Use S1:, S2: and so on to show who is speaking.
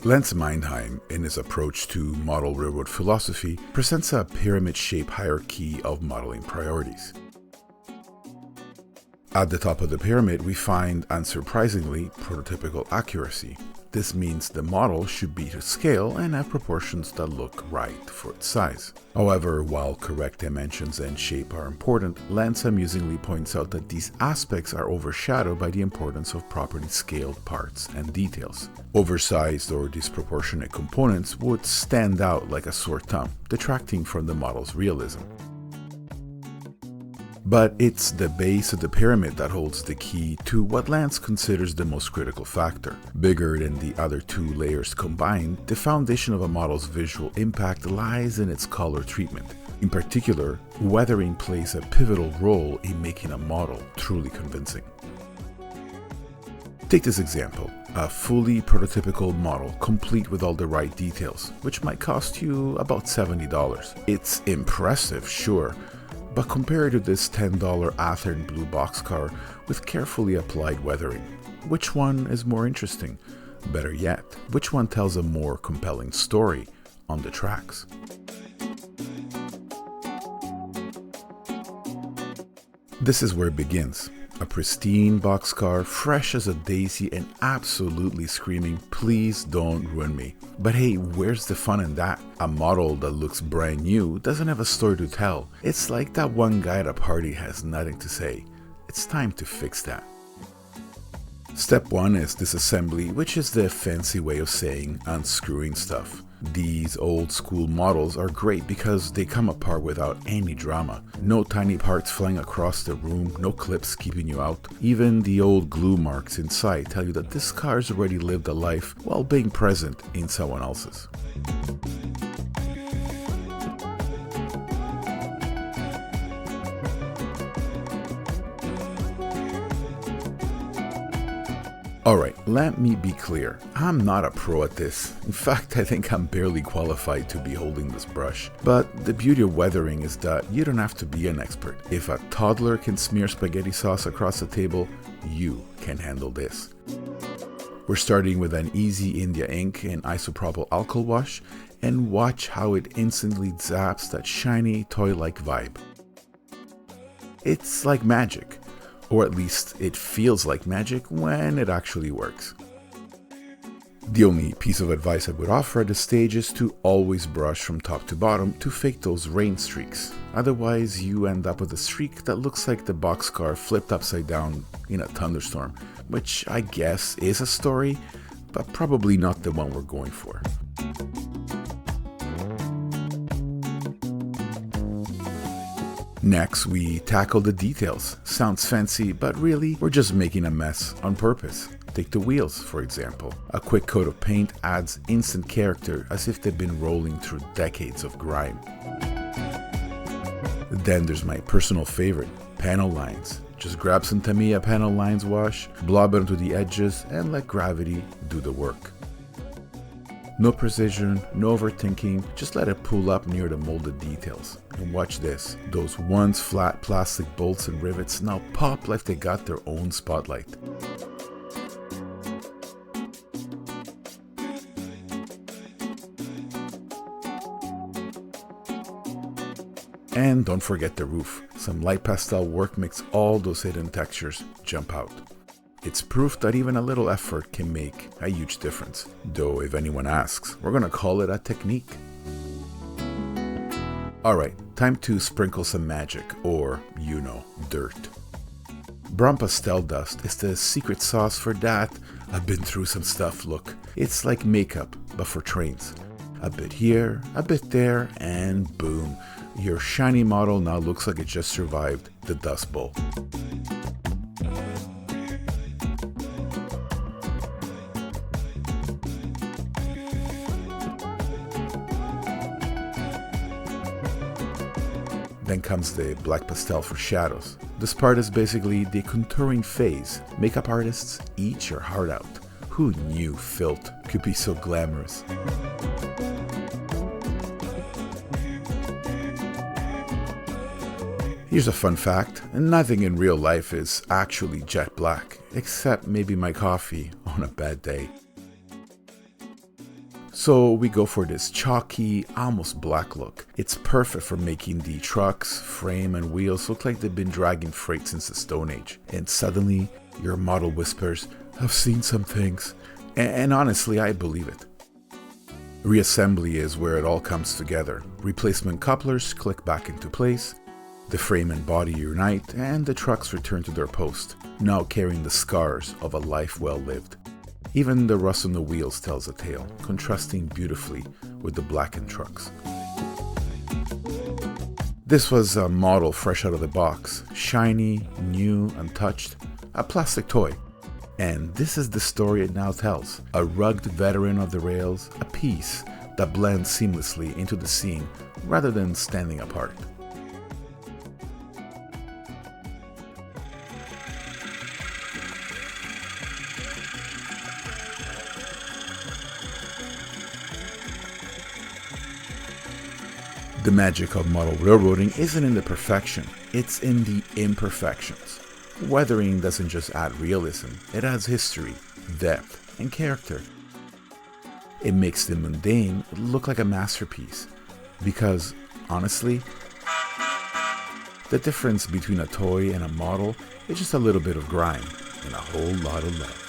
S1: Lance Mindheim, in his approach to model railroad philosophy, presents a pyramid-shaped hierarchy of modeling priorities. At the top of the pyramid, we find, unsurprisingly, prototypical accuracy. This means the model should be to scale and have proportions that look right for its size. However, while correct dimensions and shape are important, Lance amusingly points out that these aspects are overshadowed by the importance of properly scaled parts and details. Oversized or disproportionate components would stand out like a sore thumb, detracting from the model's realism. But it's the base of the pyramid that holds the key to what Lance considers the most critical factor. Bigger than the other two layers combined, the foundation of a model's visual impact lies in its color treatment. In particular, weathering plays a pivotal role in making a model truly convincing. Take this example, a fully prototypical model complete with all the right details, which might cost you about $70. It's impressive, sure, but compared to this $10 Athearn Blue Box car with carefully applied weathering, which one is more interesting? Better yet, which one tells a more compelling story on the tracks? This is where it begins. A pristine boxcar, fresh as a daisy and absolutely screaming, "Please don't ruin me." But hey, where's the fun in that? A model that looks brand new doesn't have a story to tell. It's like that one guy at a party has nothing to say. It's time to fix that. Step 1 is disassembly, which is the fancy way of saying unscrewing stuff. These old school models are great because they come apart without any drama. No tiny parts flying across the room, no clips keeping you out. Even the old glue marks inside tell you that this car's already lived a life while being present in someone else's. Alright, let me be clear, I'm not a pro at this. In fact, I think I'm barely qualified to be holding this brush. But the beauty of weathering is that you don't have to be an expert. If a toddler can smear spaghetti sauce across the table, you can handle this. We're starting with an easy India ink and isopropyl alcohol wash, and watch how it instantly zaps that shiny toy-like vibe. It's like magic. Or at least it feels like magic when it actually works. The only piece of advice I would offer at this stage is to always brush from top to bottom to fake those rain streaks. Otherwise, you end up with a streak that looks like the boxcar flipped upside down in a thunderstorm, which I guess is a story, but probably not the one we're going for. Next, we tackle the details. Sounds fancy, but really, we're just making a mess on purpose. Take the wheels, for example. A quick coat of paint adds instant character as if they've been rolling through decades of grime. Then there's my personal favorite, panel lines. Just grab some Tamiya panel lines wash, blob it onto the edges, and let gravity do the work. No precision, no overthinking, just let it pull up near the molded details. And watch this, those once flat plastic bolts and rivets now pop like they got their own spotlight. And don't forget the roof. Some light pastel work makes all those hidden textures jump out. It's proof that even a little effort can make a huge difference. Though if anyone asks, we're gonna call it a technique. Alright, time to sprinkle some magic, or, you know, dirt. Brown pastel dust is the secret sauce for that "I've been through some stuff" look. It's like makeup, but for trains. A bit here, a bit there, and boom. Your shiny model now looks like it just survived the Dust Bowl. Then comes the black pastel for shadows. This part is basically the contouring phase. Makeup artists, eat your heart out. Who knew filth could be so glamorous? Here's a fun fact, nothing in real life is actually jet black, except maybe my coffee on a bad day. So we go for this chalky, almost black look. It's perfect for making the trucks, frame, and wheels look like they've been dragging freight since the Stone Age. And suddenly, your model whispers, "I've seen some things." And honestly, I believe it. Reassembly is where it all comes together. Replacement couplers click back into place, the frame and body unite, and the trucks return to their post, now carrying the scars of a life well lived. Even the rust on the wheels tells a tale, contrasting beautifully with the blackened trucks. This was a model fresh out of the box, shiny, new, untouched, a plastic toy. And this is the story it now tells, a rugged veteran of the rails, a piece that blends seamlessly into the scene rather than standing apart. The magic of model railroading isn't in the perfection, it's in the imperfections. Weathering doesn't just add realism, it adds history, depth, and character. It makes the mundane look like a masterpiece, because, honestly, the difference between a toy and a model is just a little bit of grime and a whole lot of love.